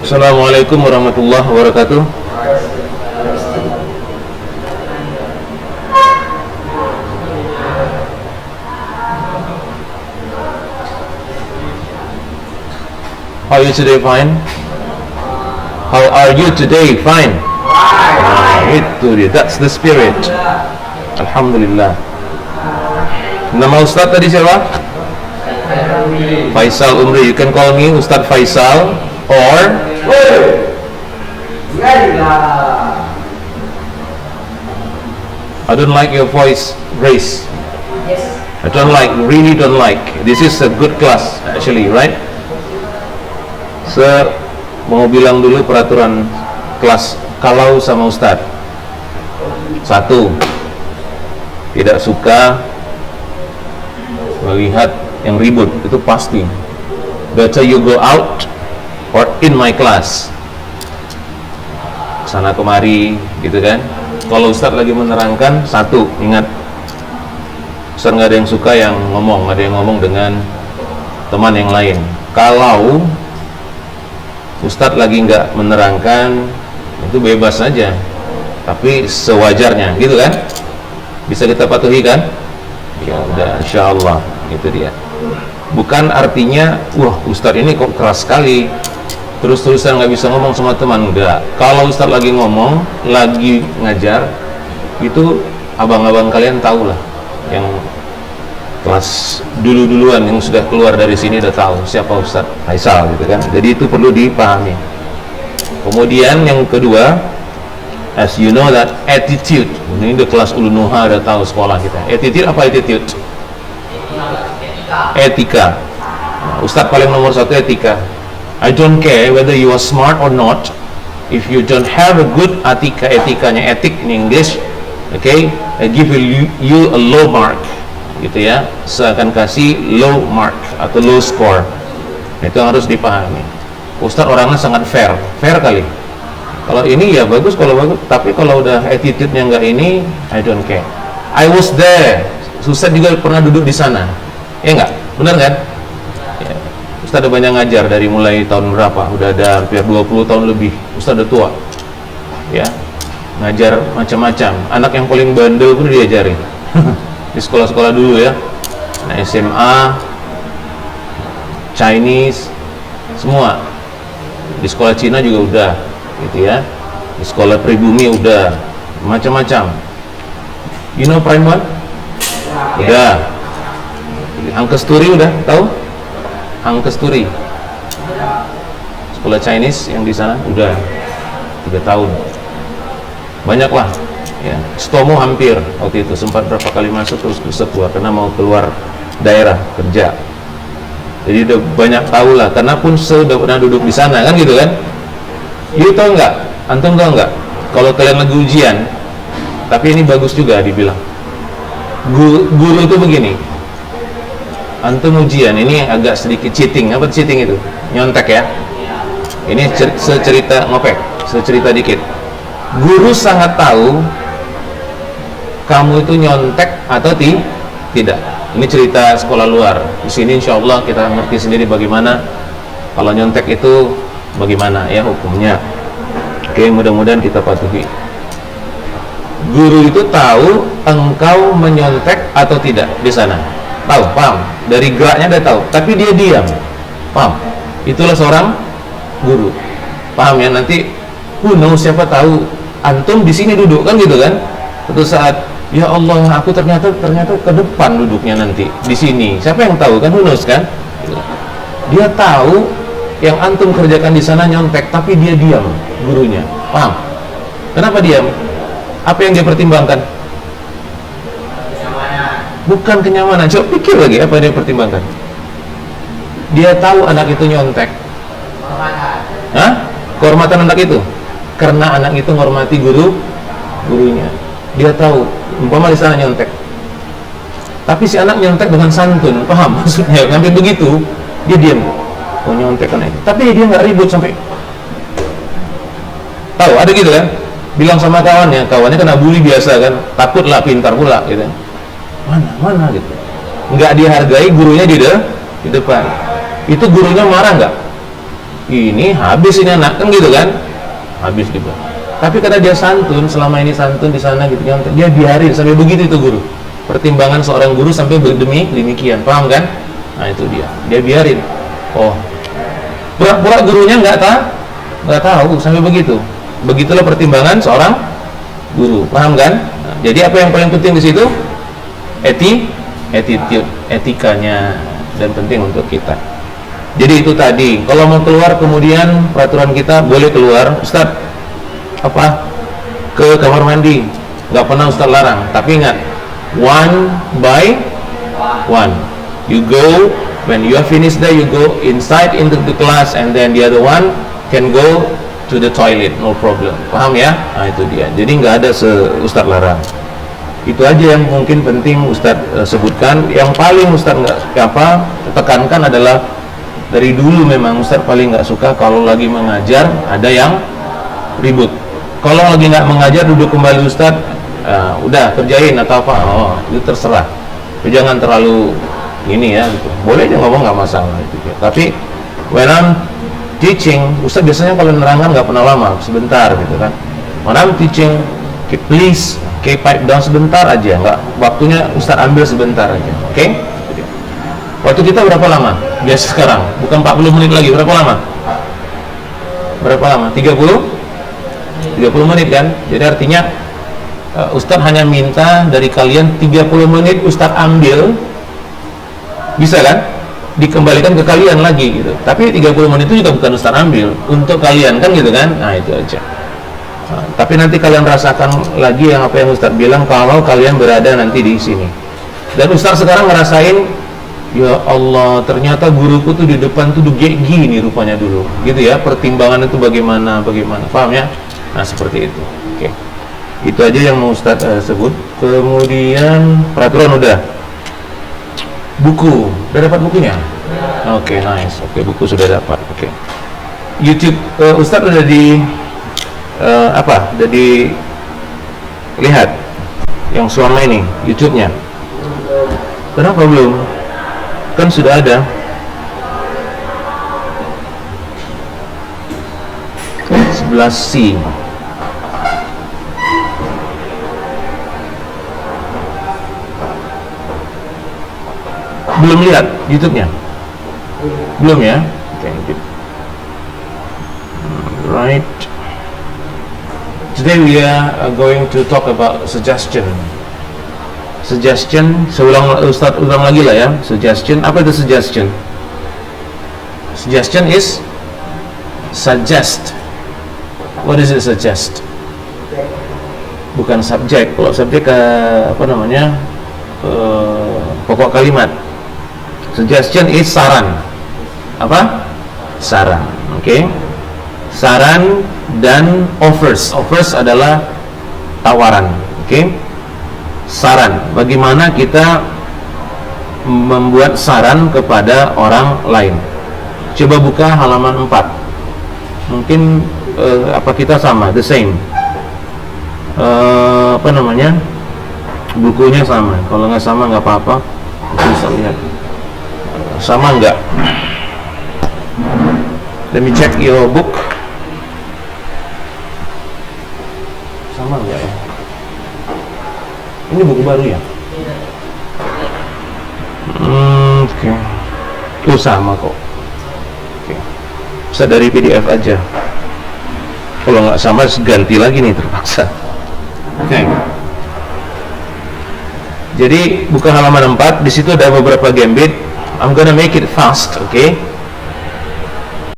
Assalamualaikum warahmatullahi wabarakatuh. How are you today? Fine. How are you today? Fine. Itu dia. That's the spirit. Alhamdulillah. Nama Ustaz tadi siapa? Faisal Umri. You can call me Ustaz Faisal or I don't like your voice, Grace. I don't like, really don't like. This is a good class actually, right? Mau bilang dulu peraturan kelas kalau sama Ustaz. Satu, tidak suka melihat yang ribut, itu pasti. Better you go out or in my class, sana kemari gitu kan. Kalau Ustaz lagi menerangkan, satu, ingat, Ustaz nggak ada yang suka yang ngomong, ada yang ngomong dengan teman yang lain. Kalau Ustadz lagi nggak menerangkan, itu bebas saja, tapi sewajarnya, gitu kan? Bisa kita patuhi kan? Ya udah, insya Allah, itu dia. Bukan artinya, wah Ustadz ini kok keras sekali, terus-terusan nggak bisa ngomong sama teman. Enggak. Kalau Ustadz lagi ngomong, lagi ngajar, itu abang-abang kalian tahu lah, yang kelas dulu-duluan yang sudah keluar dari sini udah tahu siapa Ustaz Faisal gitu kan. Jadi itu perlu dipahami. Kemudian yang kedua, as you know that attitude, ini udah kelas Ulunuha udah tahu sekolah kita. Attitude apa attitude? Etika. Ustaz paling nomor satu etika. I don't care whether you are smart or not, if you don't have a good etika, etikanya etik in English, okay, I give you a low mark. Gitu ya, saya akan kasih low mark atau low score. Itu harus dipahami. Ustadz orangnya sangat fair kali. Kalau ini ya bagus, kalau bagus. Tapi kalau udah attitude-nya nggak ini, I don't care. I was there. Ustadz juga pernah duduk di sana. Ya nggak? Benar kan? Ya. Ustadz udah banyak ngajar dari mulai tahun berapa? Udah ada hampir 20 tahun lebih. Ustadz udah tua. Ya, ngajar macam-macam. Anak yang paling bandel pun diajarin. Di sekolah-sekolah dulu ya, nah SMA, Chinese, semua. Di sekolah Cina juga udah, gitu ya. Di sekolah pribumi udah, macam-macam. You know Prime One? Udah. Hang Kesturi udah, tahu? Hang Kesturi. Sekolah Chinese yang di sana udah 3 tahun. Banyak lah. Ya, Stomo hampir waktu itu sempat berapa kali masuk terus bisa keluar karena mau keluar daerah kerja. Jadi udah banyak tahu lah, karena pun sudah pernah duduk di sana kan gitu kan. You tahu nggak? Antum tahu nggak? Kalau kalian lagi ujian, tapi ini bagus juga dibilang. Guru itu begini. Antum ujian ini agak sedikit cheating. Apa cheating itu? Nyontek ya. Ini secerita dikit. Guru sangat tahu kamu itu nyontek atau tidak. Ini cerita sekolah luar. Di sini insya Allah kita ngerti sendiri bagaimana kalau nyontek itu bagaimana ya hukumnya. Oke, mudah-mudahan kita patuhi. Guru itu tahu engkau menyontek atau tidak di sana. Tahu, paham? Dari geraknya udah tahu, tapi dia diam. Paham? Itulah seorang guru. Paham ya? Nanti siapa tahu antum di sini duduk kan gitu kan? Suatu saat, ya Allah, aku ternyata ke depan duduknya nanti di sini. Siapa yang tahu kan? Kan? Dia tahu yang antum kerjakan di sana nyontek, tapi dia diam, gurunya. Paham? Kenapa diam? Apa yang dia pertimbangkan? Bukan kenyamanan. Coba pikir lagi apa yang dia pertimbangkan. Dia tahu anak itu nyontek. Hah? Kehormatan anak itu? Karena anak itu menghormati gurunya. Dia tahu umpama di sana nyontek, tapi si anak nyontek dengan santun, paham maksudnya? Sampai begitu dia diam. Oh nyontek kan itu, tapi dia nggak ribut sampai. Tahu ada gitu kan? Bilang sama kawannya kena bully biasa kan, takut lah, pintar pula gitu. Mana gitu. Nggak dihargai gurunya di depan. Itu gurunya marah nggak? ini habis ini anak, kan gitu kan, habis gitu. Tapi karena dia santun, selama ini santun di sana gitu kan, dia biarin sampai begitu itu guru. Pertimbangan seorang guru sampai demikian, paham kan? Nah itu dia biarin. Oh, pura-pura gurunya nggak tahu sampai begitu. Begitulah pertimbangan seorang guru, paham kan? Nah, jadi apa yang paling penting di situ? Attitude, etikanya, dan penting untuk kita. Jadi itu tadi, kalau mau keluar kemudian peraturan kita boleh keluar, Ustaz, apa? Ke kamar mandi, nggak pernah Ustaz larang. Tapi ingat, one by one. You go, when you are finished there, you go inside into the class, and then the other one can go to the toilet, no problem. Paham ya? Nah itu dia. Jadi nggak ada Ustaz larang. Itu aja yang mungkin penting Ustaz sebutkan. Yang paling Ustaz tekankan adalah dari dulu memang Ustaz paling nggak suka kalau lagi mengajar ada yang ribut. Kalau lagi nggak mengajar duduk kembali Ustaz, udah kerjain atau apa, oh itu terserah. Jangan terlalu ini ya, gitu. Boleh aja ngomong nggak masalah gitu. Tapi when I'm teaching, Ustaz biasanya kalau menerangkan nggak pernah lama, sebentar gitu kan. When I'm teaching, please pipe down sebentar aja, nggak waktunya Ustaz ambil sebentar aja, oke? Waktu kita berapa lama? Biasa sekarang, bukan 40 menit lagi, berapa lama? Berapa lama? 30 menit kan? Jadi artinya Ustaz hanya minta dari kalian 30 menit Ustaz ambil, bisa kan? Dikembalikan ke kalian lagi gitu. Tapi 30 menit itu juga bukan Ustaz ambil, untuk kalian kan gitu kan? Nah itu aja. Tapi nanti kalian rasakan lagi yang apa yang Ustaz bilang kalau kalian berada nanti di sini. Dan Ustaz sekarang ngerasain, ya Allah, ternyata guruku tuh di depan tuh gini rupanya dulu, gitu ya. Pertimbangan itu bagaimana, paham ya? Nah seperti itu. Oke. Itu aja yang mau Ustaz sebut. Kemudian peraturan udah. Buku, udah dapat bukunya? Oke, nice. Oke, buku sudah dapat. Oke. YouTube Ustaz udah di udah dilihat yang selama ini YouTube-nya. Kenapa belum? Kan sudah ada. Sebelah C. Belum lihat YouTube-nya? Belum ya? Oke. Right. Today we are going to talk about suggestion. Suggestion, Ustaz ulang lagi lah ya. Suggestion, apa itu suggestion? Suggestion is suggest. What is it suggest? Bukan subjek. Kalau subjek pokok kalimat. Suggestion is saran. Apa? Saran. Oke. Saran dan offers. Offers adalah tawaran. Oke. Saran. Bagaimana kita membuat saran kepada orang lain. Coba buka halaman 4. Mungkin apa kita sama, the same. Bukunya sama. Kalau nggak sama nggak apa-apa. Bisa lihat. Sama nggak? Let me check your book. Sama nggak ya? Ini buku baru ya? Oke. Oh sama kok. Oke. Bisa dari PDF aja. Kalau nggak sama ganti lagi nih terpaksa. Oke. Jadi buka halaman 4. Di situ ada beberapa gambit. I'm gonna make it fast, okay?